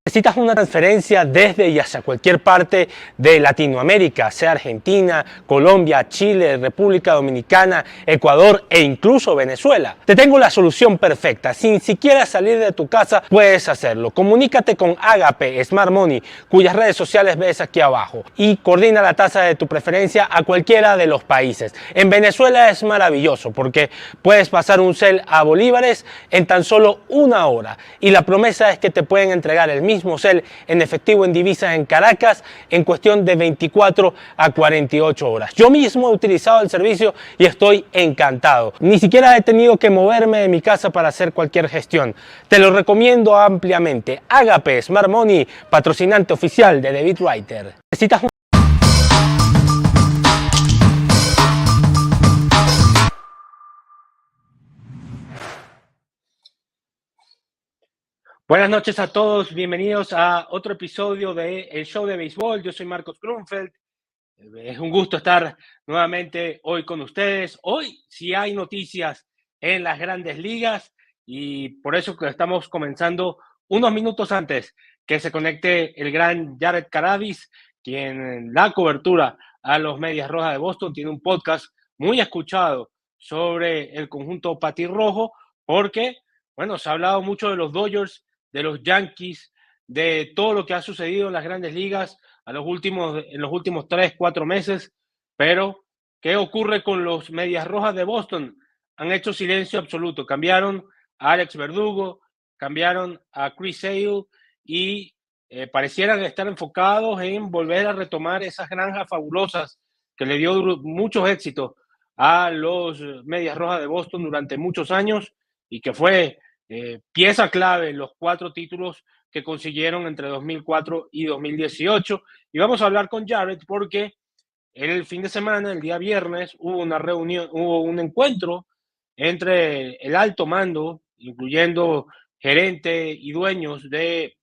Necesitas una transferencia desde y hacia cualquier parte de Latinoamérica, sea Argentina, Colombia, Chile, República Dominicana, Ecuador e incluso Venezuela. Te tengo la solución perfecta. Sin siquiera salir de tu casa puedes hacerlo. Comunícate con Agape Smart Money, cuyas redes sociales ves aquí abajo, y coordina la tasa de tu preferencia a cualquiera de los países. En Venezuela es maravilloso porque puedes pasar un cel a bolívares en tan solo una hora y la promesa es que te pueden entregar el mismo cel en efectivo en divisas en Caracas en cuestión de 24 a 48 horas. Yo mismo he utilizado el servicio y estoy encantado. Ni siquiera he tenido que moverme de mi casa para hacer cualquier gestión. Te lo recomiendo ampliamente. Agape Smart Money, patrocinante oficial de Beatwriter. Necesitas un... Buenas noches a todos, bienvenidos a otro episodio de El Show de Béisbol. Yo soy Marcos Grunfeld. Es un gusto estar nuevamente hoy con ustedes. Hoy sí hay noticias en las Grandes Ligas y por eso que estamos comenzando unos minutos antes que se conecte el gran Jared Carrabis, quien da cobertura a los Medias Rojas de Boston. Tiene un podcast muy escuchado sobre el conjunto patirrojo porque, bueno, se ha hablado mucho de los Dodgers, de los Yankees, de todo lo que ha sucedido en las Grandes Ligas en los últimos 3-4 meses, pero ¿qué ocurre con los Medias Rojas de Boston? Han hecho silencio absoluto, cambiaron a Alex Verdugo, cambiaron a Chris Sale y parecieran estar enfocados en volver a retomar esas granjas fabulosas que le dio muchos éxitos a los Medias Rojas de Boston durante muchos años y que fue pieza clave en los 4 títulos que consiguieron entre 2004 y 2018. Y vamos a hablar con Jared porque el fin de semana, el día viernes, hubo un encuentro entre el alto mando, incluyendo gerente y dueños de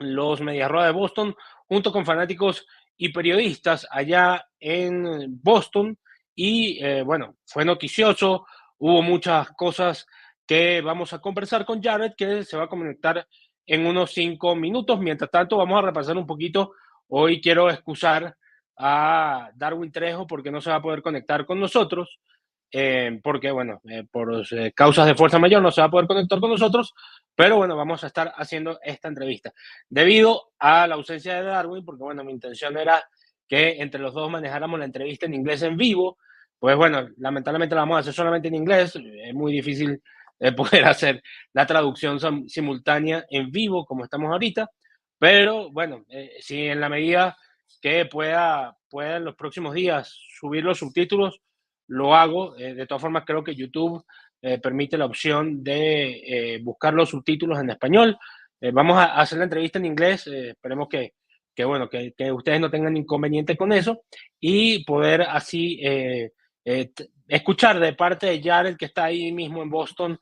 los Medias Rojas de Boston, junto con fanáticos y periodistas allá en Boston. Y bueno, fue noticioso, hubo muchas cosas que vamos a conversar con Jared, que se va a conectar en unos 5 minutos. Mientras tanto, vamos a repasar un poquito. Hoy quiero excusar a Darwin Trejo porque no se va a poder conectar con nosotros, porque, bueno, por causas de fuerza mayor no se va a poder conectar con nosotros, pero bueno, vamos a estar haciendo esta entrevista. Debido a la ausencia de Darwin, porque, bueno, mi intención era que entre los dos manejáramos la entrevista en inglés en vivo, pues, bueno, lamentablemente la vamos a hacer solamente en inglés. Es muy difícil poder hacer la traducción simultánea en vivo como estamos ahorita, pero bueno, si en la medida que pueda en los próximos días subir los subtítulos, lo hago. De todas formas, creo que YouTube permite la opción de buscar los subtítulos en español. Vamos a hacer la entrevista en inglés, esperemos bueno, que ustedes no tengan inconveniente con eso y poder así escuchar de parte de Jared, que está ahí mismo en Boston,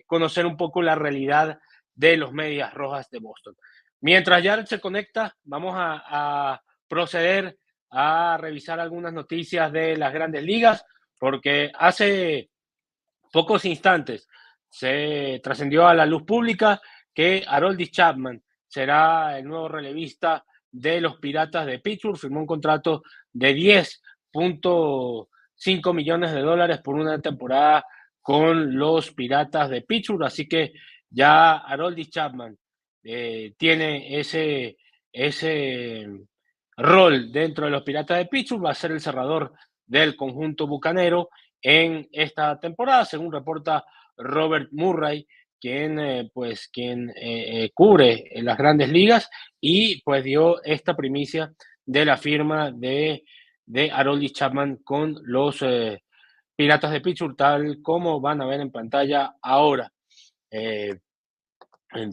conocer un poco la realidad de los Medias Rojas de Boston. Mientras Jared se conecta, vamos a proceder a revisar algunas noticias de las Grandes Ligas, porque hace pocos instantes se trascendió a la luz pública que Aroldis Chapman será el nuevo relevista de los Piratas de Pittsburgh. Firmó un contrato de $10.5 millones por una temporada con los Piratas de Pittsburgh, así que ya Aroldis Chapman tiene ese rol dentro de los Piratas de Pittsburgh. Va a ser el cerrador del conjunto bucanero en esta temporada, según reporta Robert Murray, quien cubre las Grandes Ligas y pues dio esta primicia de la firma de Aroldis Chapman con los Piratas de Pittsburgh, tal como van a ver en pantalla ahora.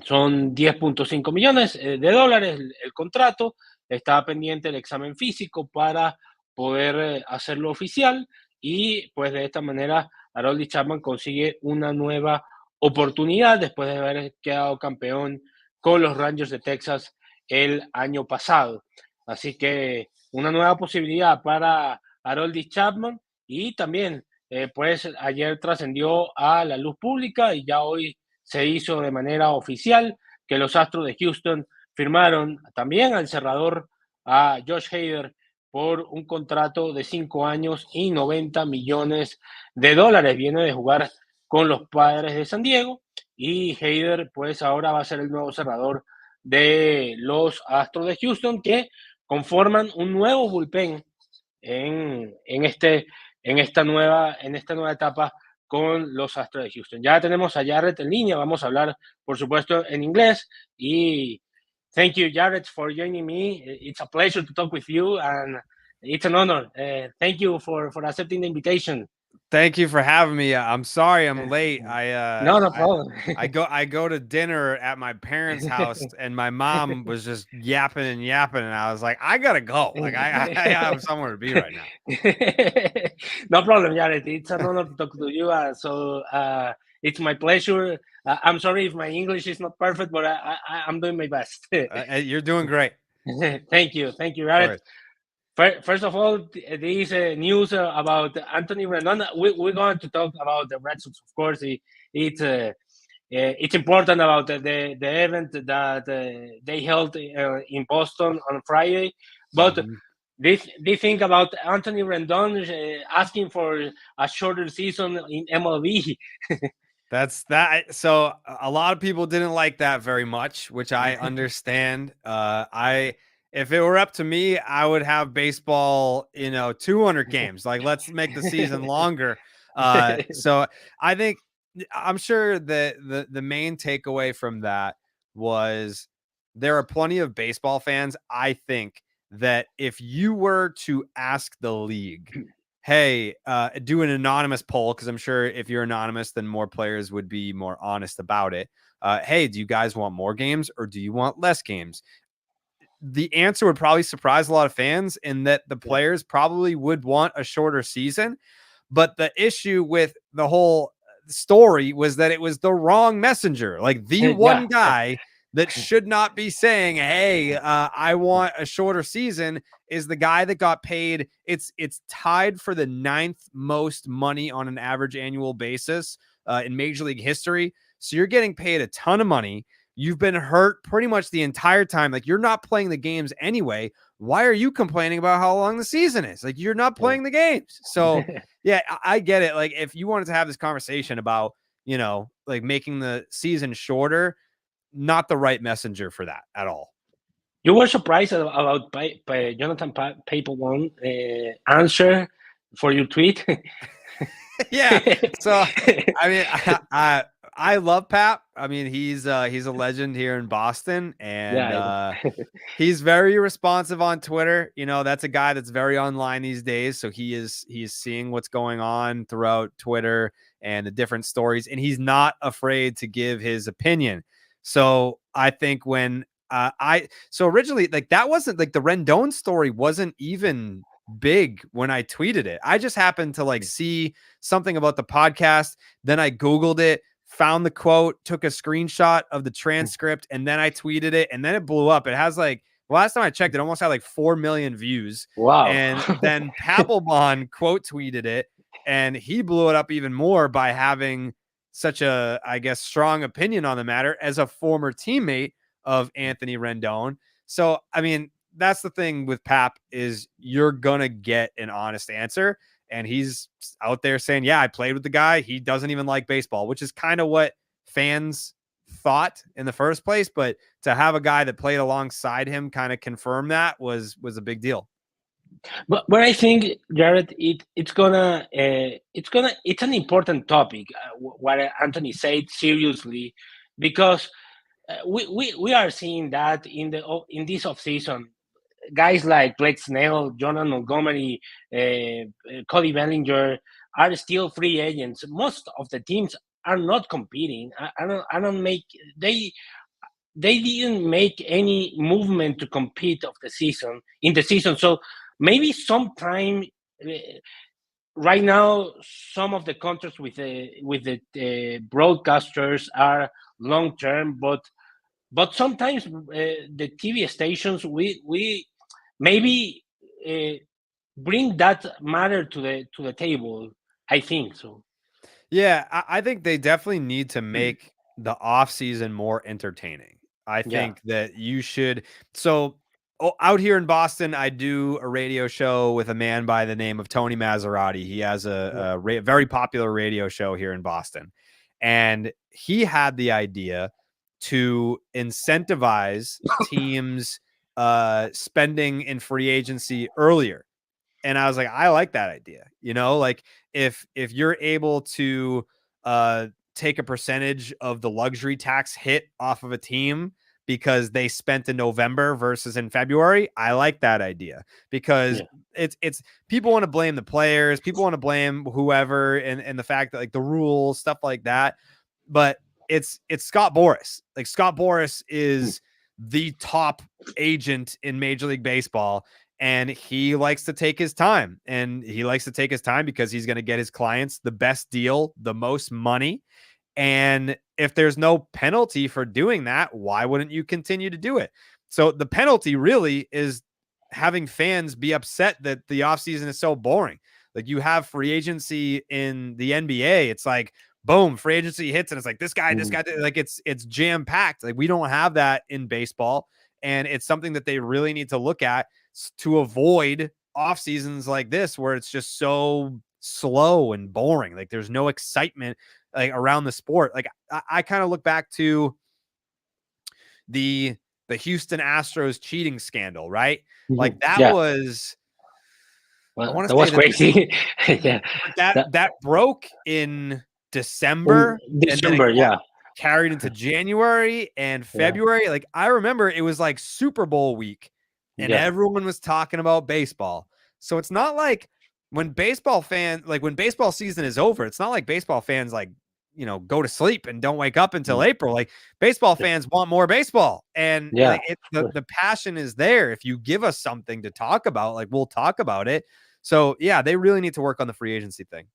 Son $10.5 millones el contrato. Estaba pendiente el examen físico para poder hacerlo oficial y pues de esta manera Aroldis Chapman consigue una nueva oportunidad después de haber quedado campeón con los Rangers de Texas el año pasado. Así que una nueva posibilidad para Aroldis Chapman y también pues ayer trascendió a la luz pública y ya hoy se hizo de manera oficial que los Astros de Houston firmaron también al cerrador, a Josh Hader, por un contrato de 5 años y $90 millones. Viene de jugar con los Padres de San Diego y Hader pues ahora va a ser el nuevo cerrador de los Astros de Houston, que conforman un nuevo bullpen en esta nueva etapa con los Astros de Houston. Ya tenemos a Jared en línea, vamos a hablar, por supuesto, en inglés. Y thank you, Jared, for joining me. It's a pleasure to talk with you, and it's an honor. Thank you for accepting the invitation. Thank you for having me. I'm sorry I'm late. No, no problem. I go to dinner at my parents' house, and my mom was just yapping, and I was like, I gotta go. Like I have somewhere to be right now. No problem, Jared. It's an honor to talk to you. It's my pleasure. I'm sorry if my English is not perfect, but I'm doing my best. You're doing great. Thank you, Jared. First of all, this news about Anthony Rendon. We're going to talk about the Red Sox, of course. It's important about the event that they held in Boston on Friday. But they think about Anthony Rendon asking for a shorter season in MLB. That's that. So a lot of people didn't like that very much, which I understand. If it were up to me, I would have baseball, 200 games. Like, let's make the season longer. So I think, I'm sure that the main takeaway from that was there are plenty of baseball fans, I think, that if you were to ask the league, hey, do an anonymous poll, because I'm sure if you're anonymous, then more players would be more honest about it. Hey, do you guys want more games or do you want less games? The answer would probably surprise a lot of fans in that the players probably would want a shorter season. But the issue with the whole story was that it was the wrong messenger. Like the one guy that should not be saying, hey, I want a shorter season is the guy that got paid. It's tied for the 9th most money on an average annual basis in Major League history. So you're getting paid a ton of money. You've been hurt pretty much the entire time. Like, you're not playing the games anyway. Why are you complaining about how long the season is? Like, you're not playing the games. So yeah, I get it. Like, if you wanted to have this conversation about, like making the season shorter, not the right messenger for that at all. You were surprised about Jonathan Papelbon answer for your tweet? Yeah. So, I mean, I love Pap. I mean, he's a legend here in Boston, and he's very responsive on Twitter. That's a guy that's very online these days. So he's seeing what's going on throughout Twitter and the different stories, and he's not afraid to give his opinion. So I think when so originally, like, that wasn't like the Rendon story wasn't even big when I tweeted it. I just happened to like see something about the podcast. Then I Googled it, found the quote, took a screenshot of the transcript, and then I tweeted it, and then it blew up. It has like, last time I checked, it almost had like 4 million views. Wow. And then Papelbon quote tweeted it, and he blew it up even more by having such a, I guess, strong opinion on the matter as a former teammate of Anthony Rendon. So, I mean, that's the thing with Pap, is you're going to get an honest answer. And he's out there saying, yeah, I played with the guy. He doesn't even like baseball, which is kind of what fans thought in the first place. But to have a guy that played alongside him kind of confirm that was a big deal. But I think, Jared, it's an important topic. What Anthony said, seriously, because we are seeing that in this offseason, guys like Blake Snell, Jonathan Montgomery, Cody Bellinger are still free agents. Most of the teams are not competing. I don't make they didn't make any movement to compete in the season. So maybe sometime right now, some of the contracts with the broadcasters are long term, but sometimes the TV stations we maybe bring that matter to the table. I think so. Yeah, I think they definitely need to make the off season more entertaining. I think that you should. So out here in Boston, I do a radio show with a man by the name of Tony Maserati. He has a very popular radio show here in Boston. And he had the idea to incentivize teams spending in free agency earlier. And I was like, I like that idea. You know, like if you're able to take a percentage of the luxury tax hit off of a team because they spent in November versus in February, I like that idea, because it's people want to blame the players, people want to blame whoever, and the fact that like the rules, stuff like that. But it's Scott Boras. Like Scott Boras is the top agent in Major League Baseball. And he likes to take his time, and he likes to take his time because he's going to get his clients the best deal, the most money. And if there's no penalty for doing that, why wouldn't you continue to do it? So the penalty really is having fans be upset that the offseason is so boring. Like you have free agency in the NBA. It's like, boom, free agency hits. And it's like, this guy, like it's jam packed. Like we don't have that in baseball. And it's something that they really need to look at to avoid off seasons like this, where it's just so slow and boring. Like there's no excitement like around the sport. Like I kind of look back to the Houston Astros cheating scandal, right? Like that was, well, that was crazy. That broke in December, and then carried into January and February. Like I remember it was like Super Bowl week, and everyone was talking about baseball. So it's not like when baseball season is over, it's not like baseball fans like, you know, go to sleep and don't wake up until April. Like baseball fans want more baseball, and like the passion is there. If you give us something to talk about, like we'll talk about it. So yeah, they really need to work on the free agency thing.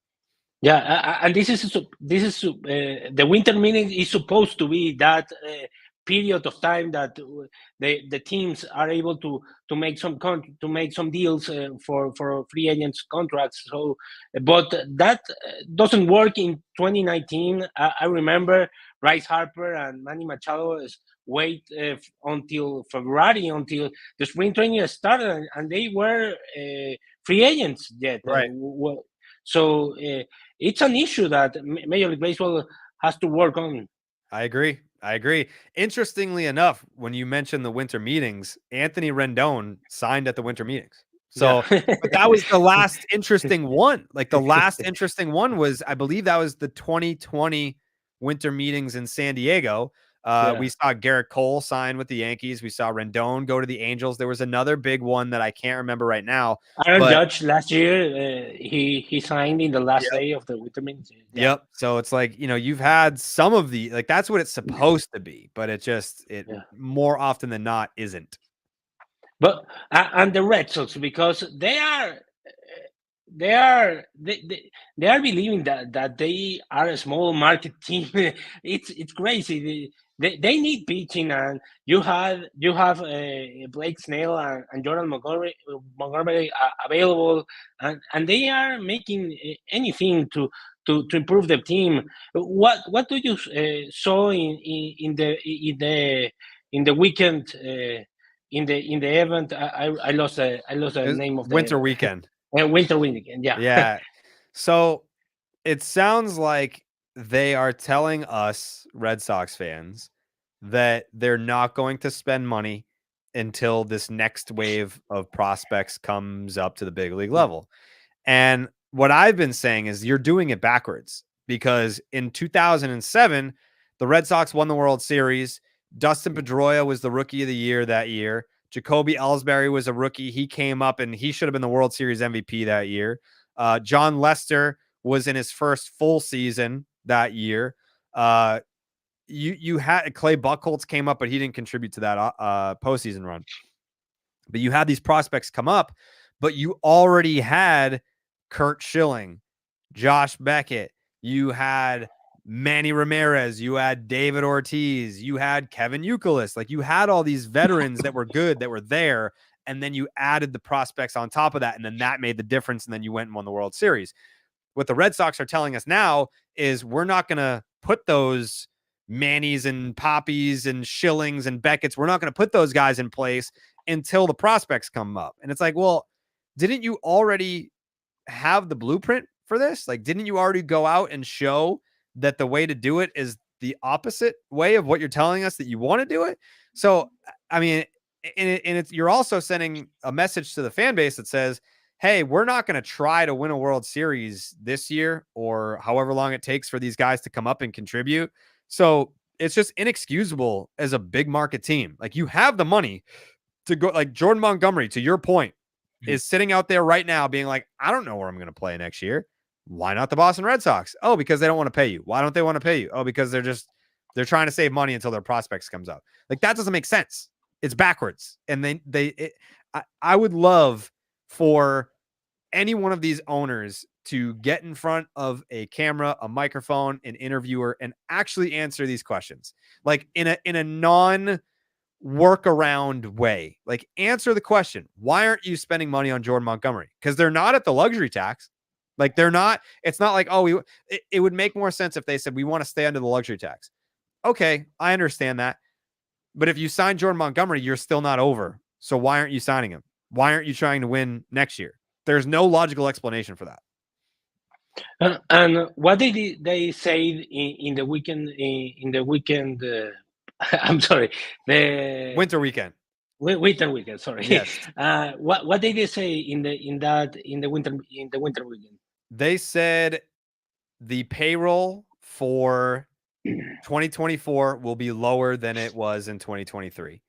Yeah, and this is the winter meeting is supposed to be that period of time that the teams are able to make some deals for free agents contracts. So, but that doesn't work in 2019. I remember Bryce Harper and Manny Machado wait until February, until the spring training started, and they were free agents yet. Right. So it's an issue that Major League Baseball has to work on. I agree. Interestingly enough, when you mentioned the winter meetings, Anthony Rendon signed at the winter meetings. So but that was the last interesting one. Like the last interesting one was, I believe that was the 2020 winter meetings in San Diego. We saw Garrett Cole sign with the Yankees. We saw Rendon go to the Angels. There was another big one that I can't remember right now. Aaron Judge last year, he signed in the last day of the winter meetings. Yep. So it's like, you know, you've had some of the, like, that's what it's supposed to be, but it more often than not isn't. But and the Red Sox, because they are believing that they are a small market team. It's crazy. They need pitching, and you have Blake Snell and Jordan Montgomery available, and they are making anything to improve the team. What do you saw in the weekend in the event? I lost the name of the winter weekend. Winter weekend, yeah. So it sounds like they are telling us Red Sox fans that they're not going to spend money until this next wave of prospects comes up to the big league level. And what I've been saying is you're doing it backwards, because in 2007, the Red Sox won the World Series. Dustin Pedroia was the rookie of the year that year. Jacoby Ellsbury was a rookie. He came up and he should have been the World Series MVP that year. John Lester was in his first full season that year. You had Clay Buchholz came up, but he didn't contribute to that postseason run. But you had these prospects come up, but you already had Curt Schilling, Josh Beckett. You had Manny Ramirez, you had David Ortiz, you had Kevin Youkilis. Like you had all these veterans that were good, that were there, and then you added the prospects on top of that, and then that made the difference, and then you went and won the World Series. What the Red Sox are telling us now is we're not going to put those Mannies and Poppies and Schillings and Beckett's. We're not going to put those guys in place until the prospects come up. And it's like, well, didn't you already have the blueprint for this? Like, didn't you already go out and show that the way to do it is the opposite way of what you're telling us that you want to do it? So, I mean, you're also sending a message to the fan base that says, hey, we're not going to try to win a World Series this year or however long it takes for these guys to come up and contribute. So it's just inexcusable as a big market team. Like, you have the money to go. Like, Jordan Montgomery, to your point, is sitting out there right now being like, I don't know where I'm going to play next year. Why not the Boston Red Sox? Oh, because they don't want to pay you. Why don't they want to pay you? Oh, because they're trying to save money until their prospects comes out. Like, that doesn't make sense. It's backwards. And I would love for any one of these owners to get in front of a camera, a microphone, an interviewer, and actually answer these questions. Like, in a non workaround way. Like, answer the question, why aren't you spending money on Jordan Montgomery? Because they're not at the luxury tax. Like, they're not. It's not like, oh, it would make more sense if they said we want to stay under the luxury tax. Okay, I understand that. But if you sign Jordan Montgomery, you're still not over. So why aren't you signing him? Why aren't you trying to win next year? There's no logical explanation for that. And what did they say in the weekend? In the weekend, I'm sorry, the winter weekend. Winter weekend. Sorry. Yes. What did they say in the winter weekend? They said the payroll for 2024 will be lower than it was in 2023,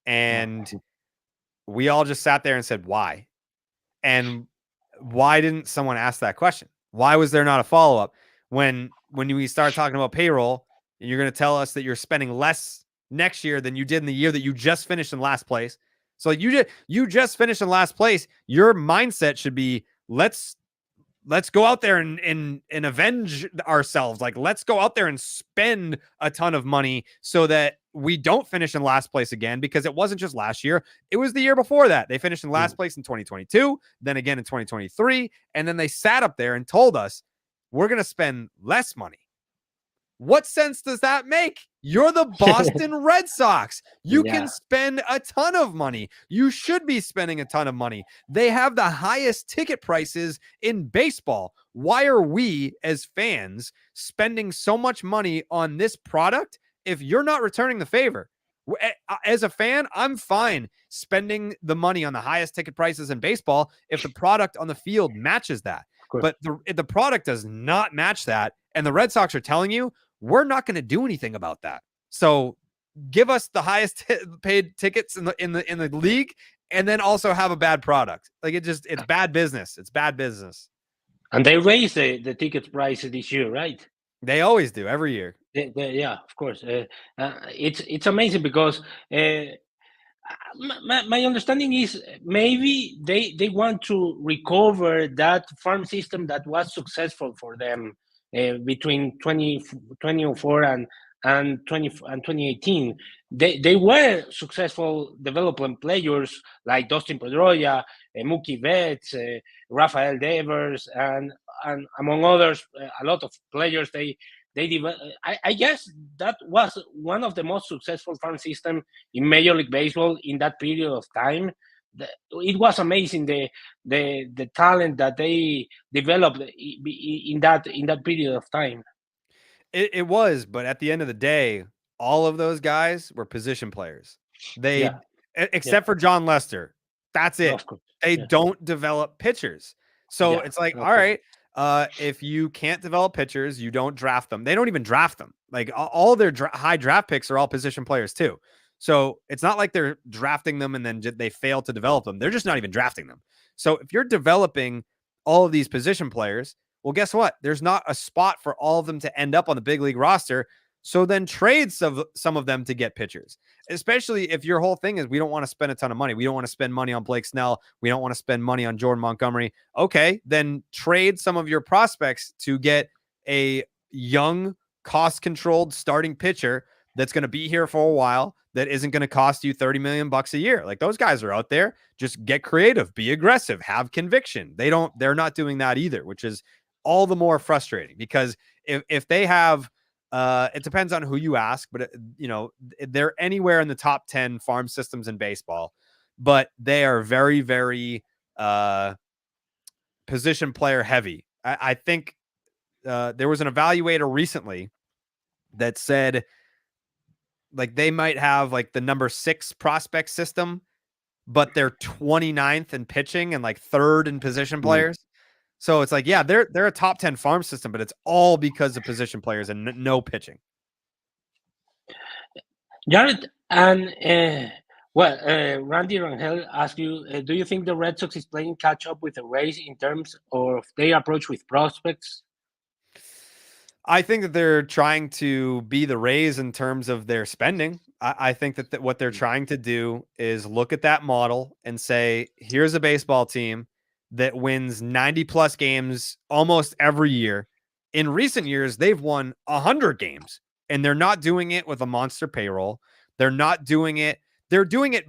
and we all just sat there and said, why? And why didn't someone ask that question? Why was there not a follow-up when we start talking about payroll and you're going to tell us that you're spending less next year than you did in the year that you just finished in last place? So like, you just finished in last place. Your mindset should be, let's go out there and avenge ourselves. Like, let's go out there and spend a ton of money so that we don't finish in last place again, because it wasn't just last year. It was the year before that. They finished in last place in 2022, then again in 2023. And then they sat up there and told us, we're going to spend less money. What sense does that make? You're the Boston Red Sox. You can spend a ton of money. You should be spending a ton of money. They have the highest ticket prices in baseball. Why are we as fans spending so much money on this product if you're not returning the favor? As a fan, I'm fine spending the money on the highest ticket prices in baseball if the product on the field matches that. But the product does not match that, and the Red Sox are telling you, we're not going to do anything about that. So give us the highest paid tickets in the league, and then also have a bad product. Like, it's bad business. It's bad business. And they raised the ticket price this year, right? They always do, every year. Yeah, of course. It's amazing because my understanding is maybe they want to recover that farm system that was successful for them between 2004 and 2018. They were successful development players like Dustin Pedroia, Mookie Betts, Rafael Devers, and among others, a lot of players. I guess that was one of the most successful farm system in Major League Baseball in that period of time. It was amazing the talent that they developed in that period of time. It was, but at the end of the day, all of those guys were position players. Except for John Lester. That's it. They don't develop pitchers. So it's like, all right, if you can't develop pitchers, you don't draft them. They don't even draft them. Like, all their high draft picks are all position players too. So it's not like they're drafting them and then they fail to develop them. They're just not even drafting them. So if you're developing all of these position players, well, guess what? There's not a spot for all of them to end up on the big league roster. So then trade some of them to get pitchers, especially if your whole thing is, we don't want to spend a ton of money. We don't want to spend money on Blake Snell. We don't want to spend money on Jordan Montgomery. Okay, then trade some of your prospects to get a young, cost-controlled starting pitcher that's going to be here for a while, that isn't going to cost you $30 million a year. Like, those guys are out there. Just get creative, be aggressive, have conviction. They're not doing that either, which is all the more frustrating, because if they have It depends on who you ask, but they're anywhere in the top 10 farm systems in baseball, but they are very, very position player heavy. I think there was an evaluator recently that said like they might have like the number 6 prospect system, but they're 29th in pitching and like 3rd in position players. So it's like, yeah, they're a top 10 farm system, but it's all because of position players and no pitching. Jared, and Randy Rangel asked you, do you think the Red Sox is playing catch up with the Rays in terms of their approach with prospects? I think that they're trying to be the Rays in terms of their spending. I think that what they're trying to do is look at that model and say, here's a baseball team that wins 90 plus games almost every year. In recent years, they've won 100 games, and they're not doing it with a monster payroll. They're not doing it. They're doing it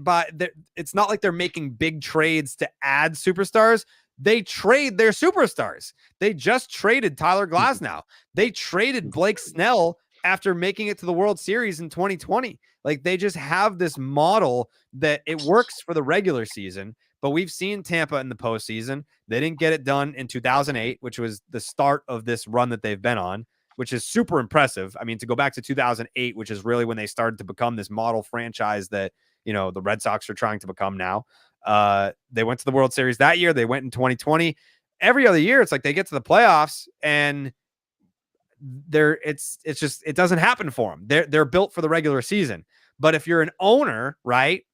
it's not like they're making big trades to add superstars. They trade their superstars. They just traded Tyler Glasnow. They traded Blake Snell after making it to the World Series in 2020. Like, they just have this model that it works for the regular season, but we've seen Tampa in the postseason. They didn't get it done in 2008, which was the start of this run that they've been on, which is super impressive. I mean, to go back to 2008, which is really when they started to become this model franchise that, the Red Sox are trying to become now. They went to the World Series that year. They went in 2020. Every other year, it's like they get to the playoffs and it doesn't happen for them. They're built for the regular season. But if you're an owner, right,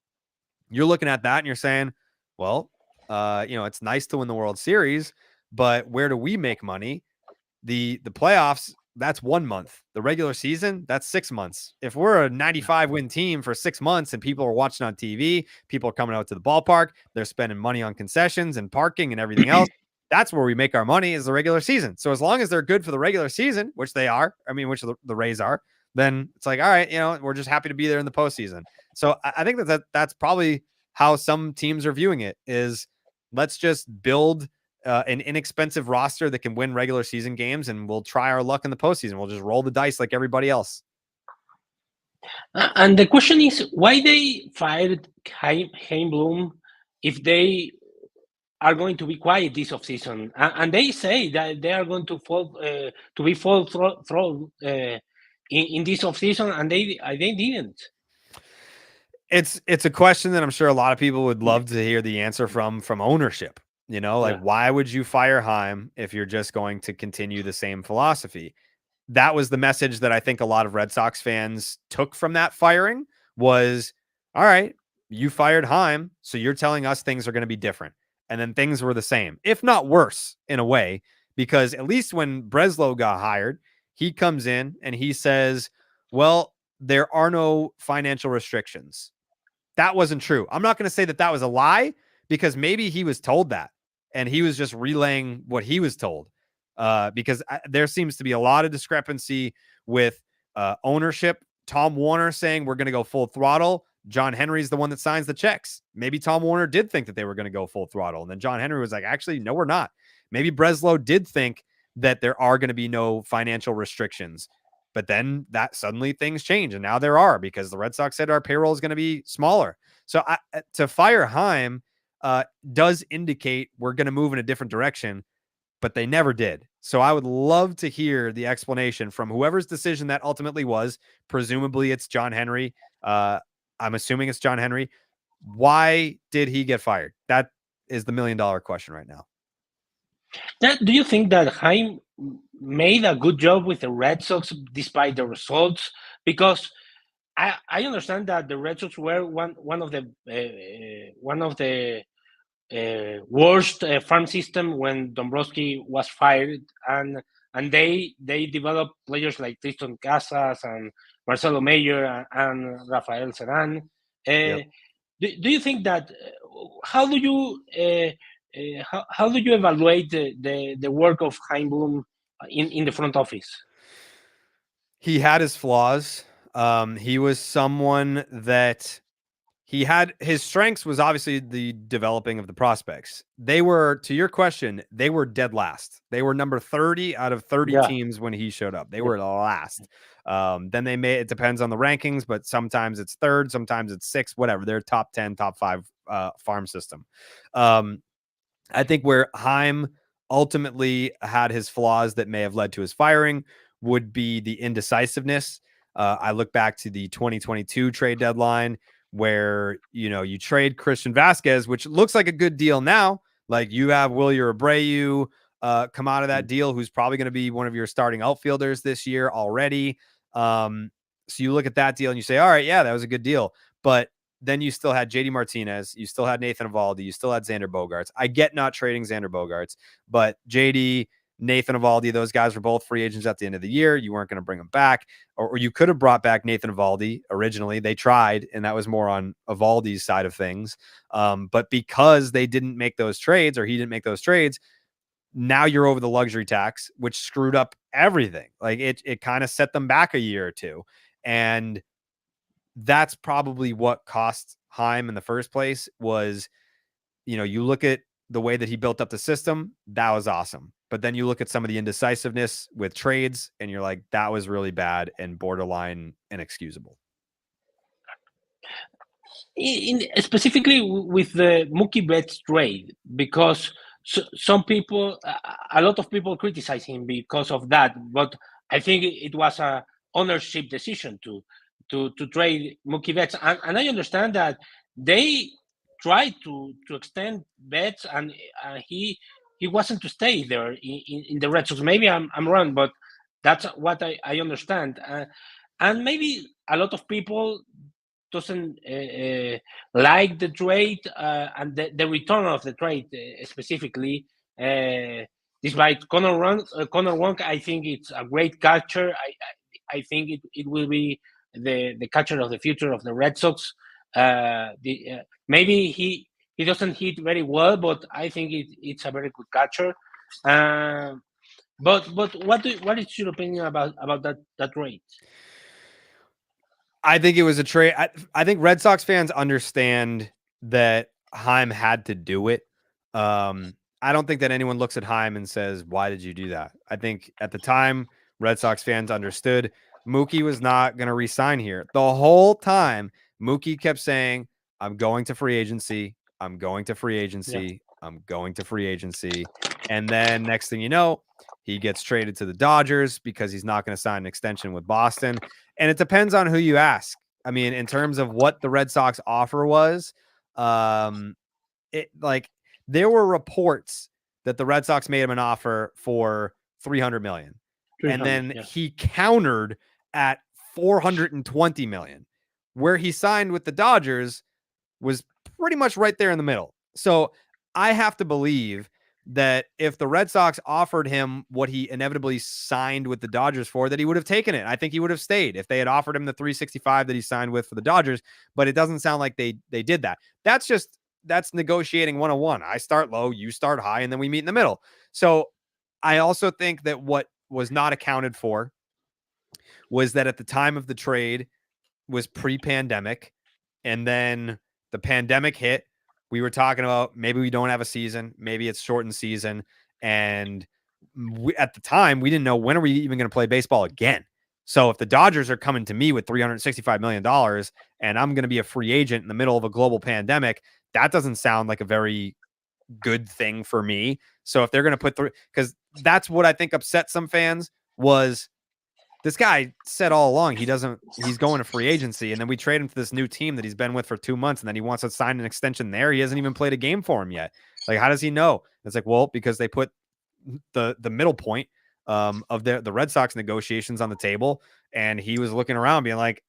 you're looking at that and you're saying, well, it's nice to win the World Series, but where do we make money? The playoffs, that's 1 month. The regular season, that's 6 months. If we're a 95 win team for 6 months and people are watching on TV, people are coming out to the ballpark, they're spending money on concessions and parking and everything else. That's where we make our money, is the regular season. So as long as they're good for the regular season, which they are, which the Rays are, then it's like, all right, we're just happy to be there in the postseason. So I think that's probably how some teams are viewing it, is let's just build an inexpensive roster that can win regular season games, and we'll try our luck in the postseason. We'll just roll the dice like everybody else. And the question is, why they fired Chaim Bloom if they are going to be quiet this offseason? And they say that they are going to be full throttle in this offseason, and they didn't. It's a question that I'm sure a lot of people would love to hear the answer from ownership. Why would you fire Chaim if you're just going to continue the same philosophy? That was the message that I think a lot of Red Sox fans took from that firing was, all right, you fired Chaim, so you're telling us things are going to be different. And then things were the same, if not worse in a way, because at least when Breslow got hired, he comes in and he says, well, there are no financial restrictions. That wasn't true. I'm not going to say that was a lie, because maybe he was told that and he was just relaying what he was told. Because there seems to be a lot of discrepancy with ownership. Tom Warner saying we're going to go full throttle. John Henry's the one that signs the checks. Maybe Tom Warner did think that they were going to go full throttle. And then John Henry was like, actually, no, we're not. Maybe Breslow did think that there are going to be no financial restrictions. But then that suddenly things change. And now there are, because the Red Sox said our payroll is going to be smaller. So to fire Chaim does indicate we're going to move in a different direction, but they never did. So I would love to hear the explanation from whoever's decision that ultimately was. Presumably it's John Henry. I'm assuming it's John Henry. Why did he get fired? That is the $1 million question right now. Do you think that Chaim made a good job with the Red Sox despite the results? Because I understand that the Red Sox were one of the worst farm system when Dombrowski was fired, and they developed players like Tristan Casas and Marcelo Mayer and Rafael Serán. Yep. Do you think that how do you evaluate the work of Chaim Bloom in the front office? He had his flaws. He was someone that he had his strengths was obviously the developing of the prospects. They were, to your question, they were dead last. They were number 30 out of 30 teams when he showed up. They were last. Then they may, it depends on the rankings, but sometimes it's third, sometimes it's sixth, whatever. They're top 10, top 5 farm system. I think where Heim ultimately had his flaws that may have led to his firing would be the indecisiveness. I look back to the 2022 trade deadline where, you know, you trade Christian Vasquez, which looks like a good deal now. Like you have Wilyer Abreu come out of that deal, who's probably going to be one of your starting outfielders this year already. So you look at that deal and you say, all right, yeah, that was a good deal. But then you still had JD Martinez, you still had Nathan Eovaldi, you still had Xander Bogaerts. I get not trading Xander Bogaerts, but JD, Nathan Eovaldi, those guys were both free agents at the end of the year. You weren't going to bring them back, or you could have brought back Nathan Eovaldi originally. They tried, and that was more on Eovaldi's side of things. But because they didn't make those trades, or he didn't make those trades, now you're over the luxury tax, which screwed up everything. Like it kind of set them back a year or two. And that's probably what cost Heim in the first place was, you know, you look at the way that he built up the system, that was awesome. But then you look at some of the indecisiveness with trades and you're like, that was really bad and borderline inexcusable. Specifically with the Mookie Betts trade, because some people, a lot of people criticize him because of that, but I think it was a ownership decision to trade Mookie Betts, and I understand that they tried to extend Betts, and he wasn't to stay there in the Red Sox. Maybe I'm wrong, but that's what I understand, and maybe a lot of people doesn't like the trade and the return of the trade specifically. Despite Connor Wong, I think it's a great catcher. I think it will be the catcher of the future of the Red Sox. Maybe he doesn't hit very well, but I think it's a very good catcher. But what is your opinion about that trade? I think it was a trade. I think Red Sox fans understand that Heim had to do it. I don't think that anyone looks at Heim and says, why did you do that? I think at the time, Red Sox fans understood Mookie was not going to re-sign here. The whole time, Mookie kept saying, I'm going to free agency. I'm going to free agency. Yeah. I'm going to free agency. And then next thing you know, he gets traded to the Dodgers because he's not going to sign an extension with Boston. And it depends on who you ask. I mean, in terms of what the Red Sox offer was, there were reports that the Red Sox made him an offer for $300 million. And then he countered at $420 million. Where he signed with the Dodgers was pretty much right there in the middle. So I have to believe that if the Red Sox offered him what he inevitably signed with the Dodgers for, that he would have taken it. I think he would have stayed if they had offered him the 365 that he signed with for the Dodgers, but it doesn't sound like they did that. That's negotiating 101. I start low, you start high, and then we meet in the middle. So I also think that what was not accounted for was that at the time of the trade was pre-pandemic, and then the pandemic hit. We were talking about maybe we don't have a season, maybe it's shortened season. And at the time, we didn't know when are we even going to play baseball again. So if the Dodgers are coming to me with $365 million and I'm going to be a free agent in the middle of a global pandemic, that doesn't sound like a very good thing for me. So if they're going to put through, because that's what I think upset some fans was this guy said all along he's going to free agency, and then we trade him to this new team that he's been with for 2 months, and then he wants to sign an extension there. He hasn't even played a game for him yet. Like, how does he know? It's like, well, because they put the middle point of the Red Sox negotiations on the table, and he was looking around being like,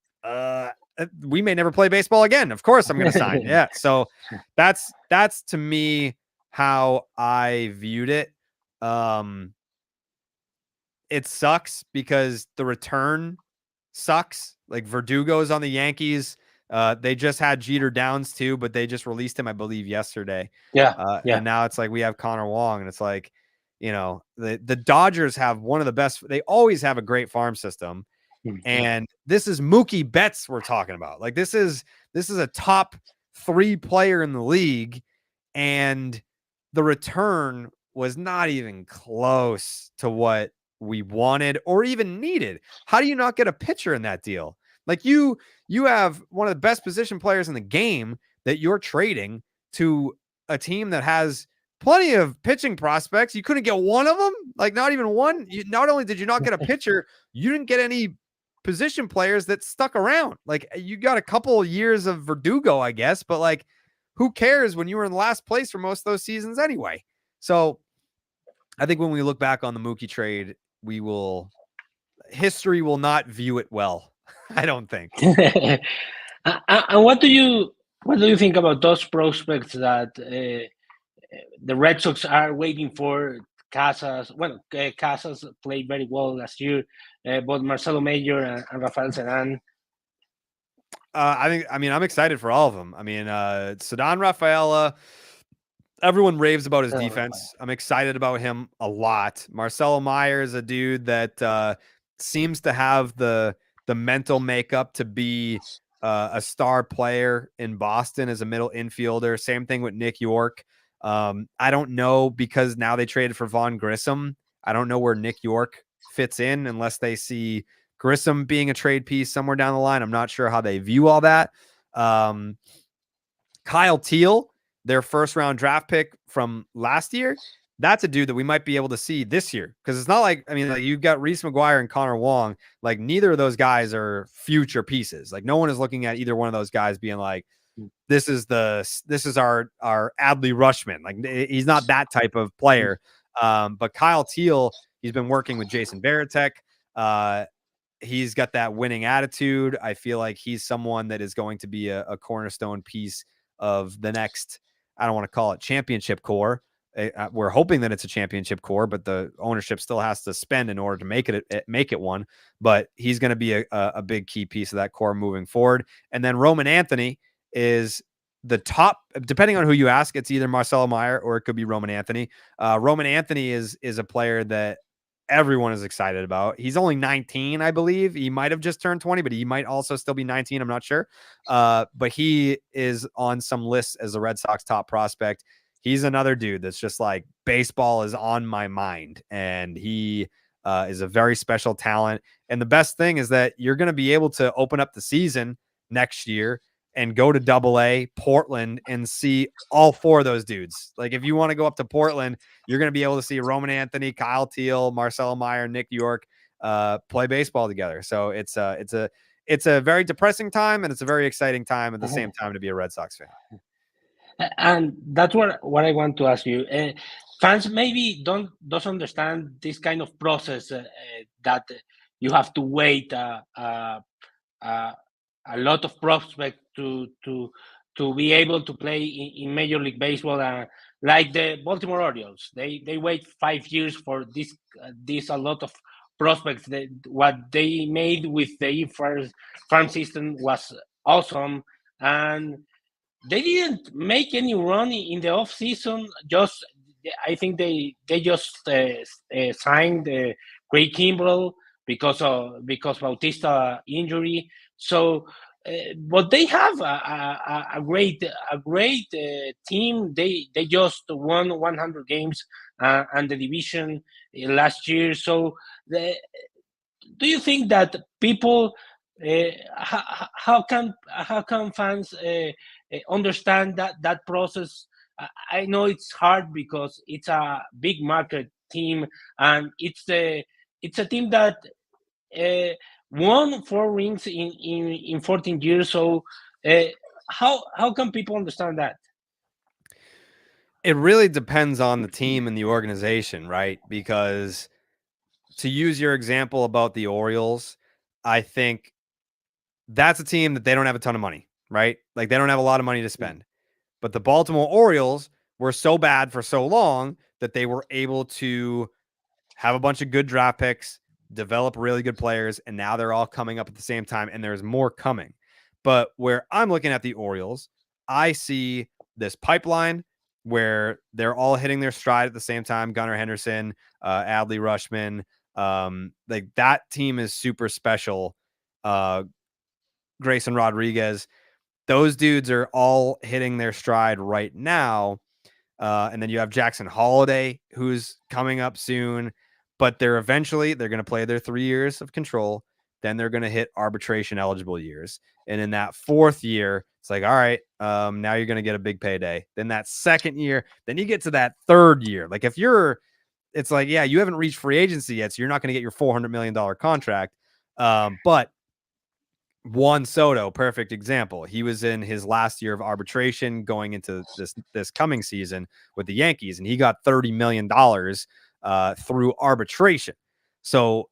we may never play baseball again. Of course I'm going to sign. Yeah. So that's to me how I viewed it. It sucks because the return sucks. Like Verdugo's on the Yankees. They just had Jeter Downs too, but they just released him, I believe, yesterday. Yeah. And now it's like we have Connor Wong, and it's like, you know, the Dodgers have one of the best. They always have a great farm system. And this is Mookie Betts we're talking about. Like this is a top 3 player in the league, and the return was not even close to what we wanted or even needed. How do you not get a pitcher in that deal? Like you have one of the best position players in the game that you're trading to a team that has plenty of pitching prospects. You couldn't get one of them, like not even one. Not only did you not get a pitcher, you didn't get any position players that stuck around. Like you got a couple of years of Verdugo, I guess, but like who cares when you were in last place for most of those seasons anyway? So I think when we look back on the Mookie trade, history will not view it well. I don't think. And what do you think about those prospects that the Red Sox are waiting for? Casas, Casas played very well last year, both Marcelo Mayer and Rafael Sedan. I'm excited for all of them. I mean, Sedan Rafaela, everyone raves about his defense. I'm excited about him a lot. Marcelo Mayer is a dude that seems to have the mental makeup to be a star player in Boston as a middle infielder. Same thing with Nick York. I don't know, because now they traded for Vaughn Grissom. I don't know where Nick York fits in unless they see Grissom being a trade piece somewhere down the line. I'm not sure how they view all that. Kyle Teal, their first round draft pick from last year, that's a dude that we might be able to see this year. Because it's not like, I mean, like you've got Reese McGuire and Connor Wong. Like neither of those guys are future pieces. Like no one is looking at either one of those guys being like, this is our Adley Rutschman. Like he's not that type of player. But Kyle Teal, he's been working with Jason Varitek. He's got that winning attitude. I feel like he's someone that is going to be a cornerstone piece of the next, I don't want to call it championship core. We're hoping that it's a championship core, but the ownership still has to spend in order to make it one. But he's going to be a big key piece of that core moving forward. And then Roman Anthony is the top, depending on who you ask. It's either Marcelo Mayer or it could be Roman Anthony. Roman Anthony is a player that everyone is excited about. He's only 19, I believe. He might have just turned 20, but he might also still be 19. I'm not sure. But he is on some lists as the Red Sox top prospect. He's another dude that's just like, baseball is on my mind. And he is a very special talent. And the best thing is that you're going to be able to open up the season next year and go to Double-A Portland and see all 4 of those dudes. Like if you want to go up to Portland, you're going to be able to see Roman Anthony, Kyle Teal, Marcelo Mayer, Nick York play baseball together. So it's a very depressing time, and it's a very exciting time at the same time to be a Red Sox fan. And that's what I want to ask you. Fans maybe doesn't understand this kind of process that you have to wait a lot of prospects to be able to play in Major League Baseball, like the Baltimore Orioles. They wait 5 years for this a lot of prospects. What they made with the farm system was awesome, and they didn't make any run in the off season. I think they just signed Craig Kimbrell because Bautista injury. So, but they have a great team. They just won 100 games and the division last year. So, do you think that people how can fans understand that process? I know it's hard because it's a big market team, and it's a team that won 4 rings in 14 years. So how can people understand that? It really depends on the team and the organization, right? Because to use your example about the Orioles, I think that's a team that they don't have a ton of money, right? Like they don't have a lot of money to spend. But the Baltimore Orioles were so bad for so long that they were able to have a bunch of good draft picks, develop really good players, and now they're all coming up at the same time, and there's more coming. But where I'm looking at the Orioles, I see this pipeline where they're all hitting their stride at the same time. Gunnar Henderson, Adley Rutschman, Like that team is super special. Grayson Rodriguez, those dudes are all hitting their stride right now. And then you have Jackson Holiday, who's coming up soon, but they're going to play their 3 years of control. Then they're going to hit arbitration eligible years. And in that 4th year, it's like, all right, now you're going to get a big payday. Then that 2nd year, then you get to that 3rd year. Like it's like, yeah, you haven't reached free agency yet, so you're not going to get your $400 million contract. But Juan Soto, perfect example. He was in his last year of arbitration going into this coming season with the Yankees, and he got $30 million through arbitration. So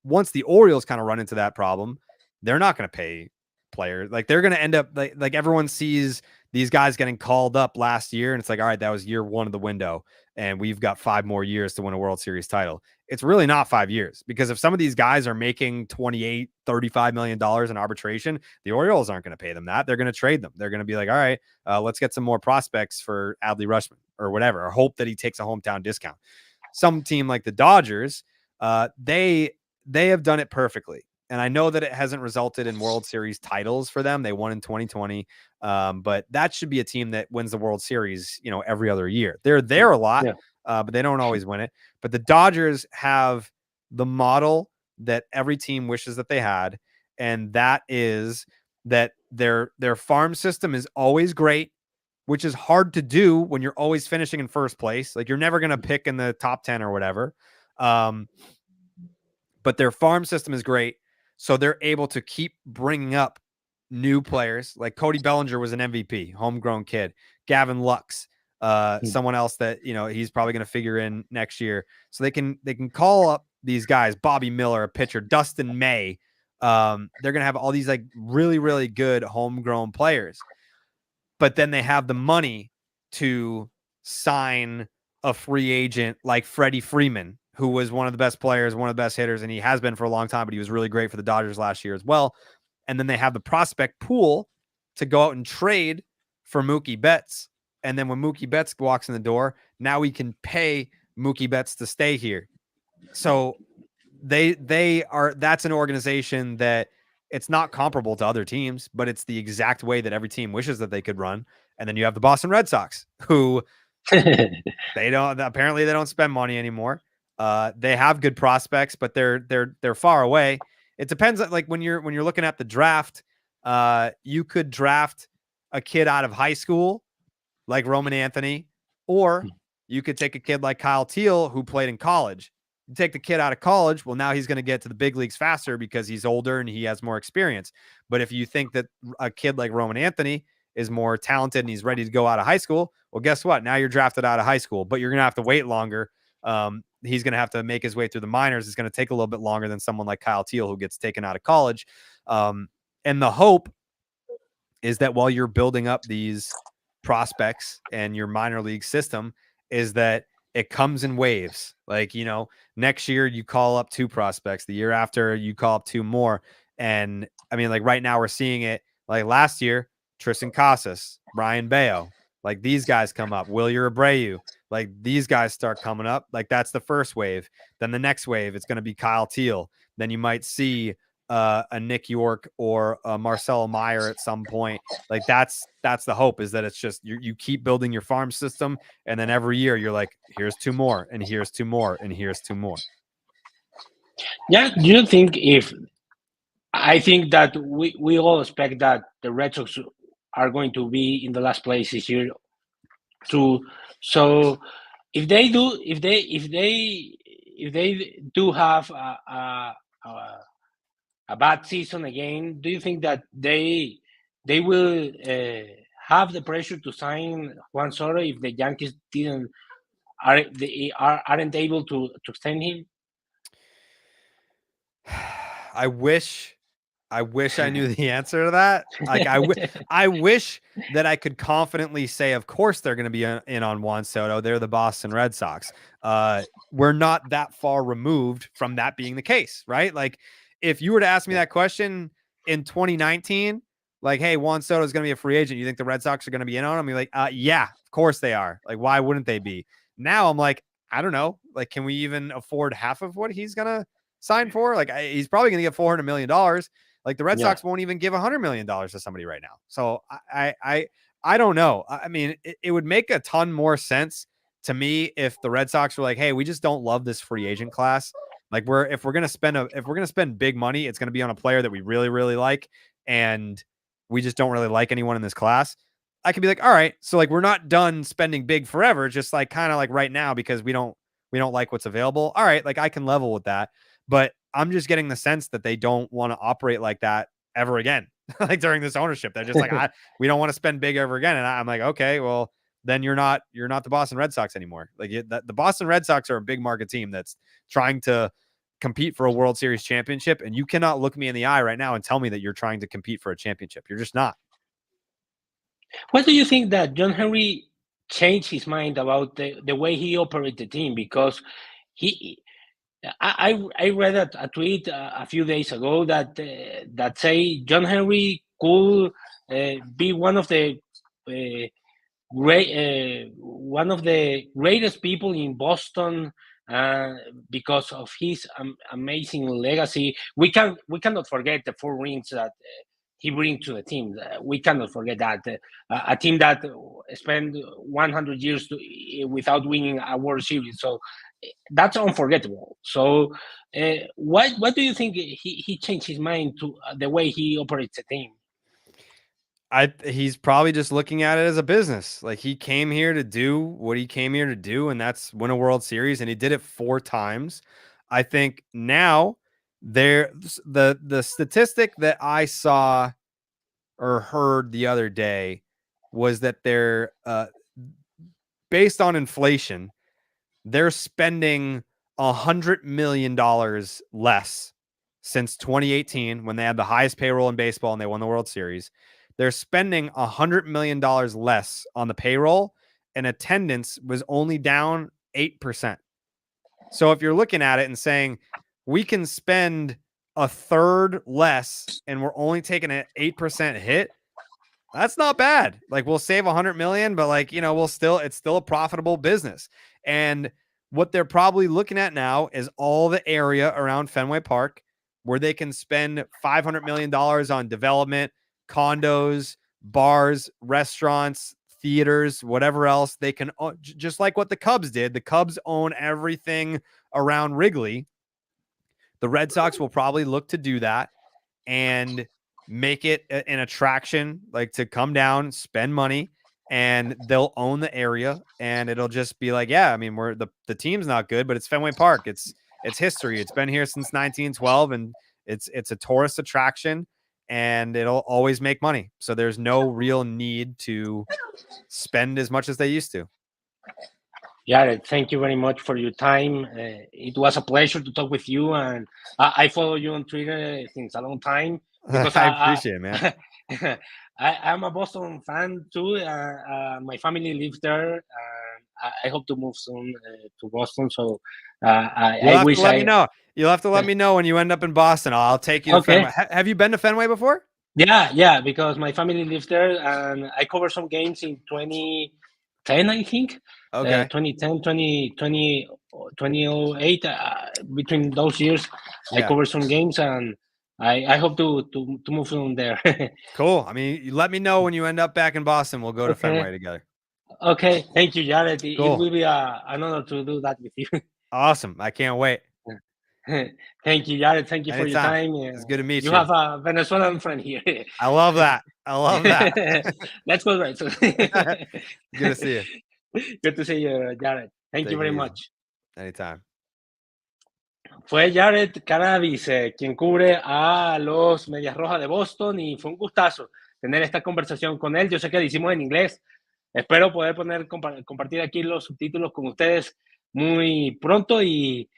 once the Orioles kind of run into that problem, they're not going to pay players. Like they're going to end up like everyone sees these guys getting called up last year, and it's like, all right, that was year 1 of the window, and we've got 5 more years to win a World Series title. It's really not 5 years, because if some of these guys are making $28-35 million in arbitration, the Orioles aren't going to pay them that. They're going to trade them. They're going to be like, all right, let's get some more prospects for Adley Rutschman or whatever, or hope that he takes a hometown discount. Some team like the Dodgers, they have done it perfectly. And I know that it hasn't resulted in World Series titles for them. They won in 2020. But that should be a team that wins the World Series, every other year. They're there a lot, but they don't always win it. But the Dodgers have the model that every team wishes that they had. And that is that their farm system is always great, which is hard to do when you're always finishing in first place. Like you're never going to pick in the top 10 or whatever. But their farm system is great. So they're able to keep bringing up new players. Like Cody Bellinger was an MVP, homegrown kid. Gavin Lux, someone else that, he's probably going to figure in next year. So they can call up these guys, Bobby Miller, a pitcher, Dustin May. They're going to have all these like really, really good homegrown players. But then they have the money to sign a free agent like Freddie Freeman, who was one of the best players, one of the best hitters, and he has been for a long time, but he was really great for the Dodgers last year as well. And then they have the prospect pool to go out and trade for Mookie Betts. And then when Mookie Betts walks in the door, now we can pay Mookie Betts to stay here. So that's an organization that it's not comparable to other teams, but it's the exact way that every team wishes that they could run. And then you have the Boston Red Sox, who they don't spend money anymore. They have good prospects, but they're far away. It depends. Like when you're looking at the draft, you could draft a kid out of high school like Roman Anthony, or you could take a kid like Kyle Teal who played in college. You take the kid out of college, well, now he's going to get to the big leagues faster because he's older and he has more experience. But if you think that a kid like Roman Anthony is more talented and he's ready to go out of high school, well, guess what? Now you're drafted out of high school, but you're going to have to wait longer. He's going to have to make his way through the minors. It's going to take a little bit longer than someone like Kyle Teal who gets taken out of college. And the hope is that while you're building up these prospects and your minor league system, is that it comes in waves. Like, next year you call up 2 prospects, the year after you call up 2 more. And I mean, like right now we're seeing it. Like last year, Tristan Casas, Brian Bayo, like these guys come up. Wilyer Abreu, like these guys start coming up. Like that's the first wave. Then the next wave, it's going to be Kyle Teal. Then you might see a Nick York or a Marcelo Meyer at some point. Like that's the hope, is that it's just you keep building your farm system, and then every year you're like, here's 2 more, and here's 2 more, and here's 2 more. Yeah, do you think I think that we all expect that the Red Sox are going to be in the last place this year too. So if they do have a bad season again, do you think that they will have the pressure to sign Juan Soto if the Yankees aren't able to extend him? I wish I knew the answer to that. Like I wish that I could confidently say, of course they're going to be in on Juan Soto. They're the Boston Red Sox. We're not that far removed from that being the case, right? Like if you were to ask me that question in 2019, like, hey, Juan Soto is going to be a free agent, you think the Red Sox are going to be in on him? You're like, yeah, of course they are. Like, why wouldn't they be? Now I'm like, I don't know. Like, can we even afford half of what he's going to sign for? Like, he's probably going to get $400 million. Like, the Red Sox won't even give $100 million to somebody right now. So I don't know. I mean, it would make a ton more sense to me if the Red Sox were like, hey, we just don't love this free agent class. Like, if we're gonna spend big money, it's gonna be on a player that we really, really like, and we just don't really like anyone in this class. I could be like, all right, so like we're not done spending big forever, just like kind of like right now because we don't like what's available. All right, like I can level with that, but I'm just getting the sense that they don't want to operate like that ever again. Like during this ownership, they're just like, we don't want to spend big ever again. And I'm like, okay, well then you're not the Boston Red Sox anymore. Like the Boston Red Sox are a big market team that's trying to compete for a World Series championship, and you cannot look me in the eye right now and tell me that you're trying to compete for a championship. You're just not. What do you think that John Henry changed his mind about the way he operates the team? Because I read a tweet a few days ago that say John Henry could be one of the greatest people in Boston because of his amazing legacy. We cannot forget the 4 rings that he brings to the team. We cannot forget that a team that spent 100 years without winning a World Series. So that's unforgettable. So what do you think he changed his mind to the way he operates the team? He's probably just looking at it as a business. Like he came here to do what he came here to do, and that's win a World Series, and he did it 4 times. I think now the statistic that I saw or heard the other day was that they're based on inflation, they're spending $100 million less since 2018 when they had the highest payroll in baseball and they won the World Series. They're spending $100 million less on the payroll, and attendance was only down 8%. So if you're looking at it and saying we can spend a third less and we're only taking an 8% hit, that's not bad. Like we'll save $100 million, but like, you know, it's still a profitable business. And what they're probably looking at now is all the area around Fenway Park where they can spend $500 million on development, condos, bars, restaurants, theaters, whatever else they can, just like what the Cubs did. The Cubs own everything around Wrigley. The Red Sox will probably look to do that and make it an attraction, like to come down, spend money, and they'll own the area. And it'll just be like, yeah, I mean, the team's not good, but it's Fenway Park. It's history. It's been here since 1912, and it's a tourist attraction, and it'll always make money. So there's no real need to spend as much as they used to. Jared, thank you very much for your time. It was a pleasure to talk with you, and I follow you on Twitter since a long time. Because I appreciate it, man. I'm a Boston fan too. My family lives there. I hope to move soon to Boston. So I wish let me know. You'll have to let me know when you end up in Boston. I'll take you to Fenway. Have you been to Fenway before? Yeah, because my family lives there, and I covered some games in 2010, I think. Okay. 2010, 2020, 2008. Between those years, I covered some games, and I hope to move soon there. Cool. I mean, you let me know when you end up back in Boston. We'll go to Fenway together. Okay. Thank you, Jared. Cool. It will be an honor to do that with you. Awesome. I can't wait. Thank you, Jared. Thank you for your time. It's good to meet you. You have a Venezuelan friend here. I love that. Let's go right. Good to see you. Good to see you, Jared. Thank you very much. Anytime. Fue Jared Carrabis quien cubre a los Medias Rojas de Boston, y fue un gustazo tener esta conversación con él. Yo sé que lo hicimos en inglés. Espero poder compartir aquí los subtítulos con ustedes muy pronto y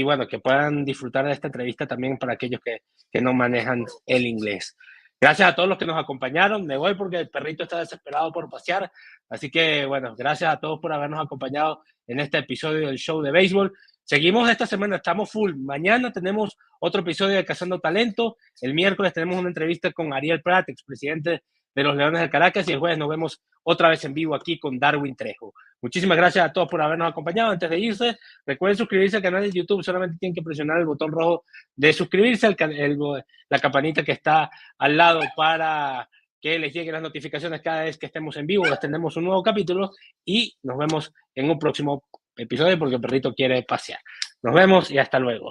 bueno, que puedan disfrutar de esta entrevista también para aquellos que no manejan el inglés. Gracias a todos los que nos acompañaron. Me voy porque el perrito está desesperado por pasear. Así que, bueno, gracias a todos por habernos acompañado en este episodio del Show de Béisbol. Seguimos esta semana, estamos full. Mañana tenemos otro episodio de Cazando Talento. El miércoles tenemos una entrevista con Ariel Prat, expresidente de los Leones del Caracas, y el jueves nos vemos otra vez en vivo aquí con Darwin Trejo. Muchísimas gracias a todos por habernos acompañado. Antes de irse, recuerden suscribirse al canal de YouTube. Solamente tienen que presionar el botón rojo de suscribirse, la campanita que está al lado para que les lleguen las notificaciones cada vez que estemos en vivo o tenemos un nuevo capítulo. Y nos vemos en un próximo episodio porque el perrito quiere pasear. Nos vemos y hasta luego.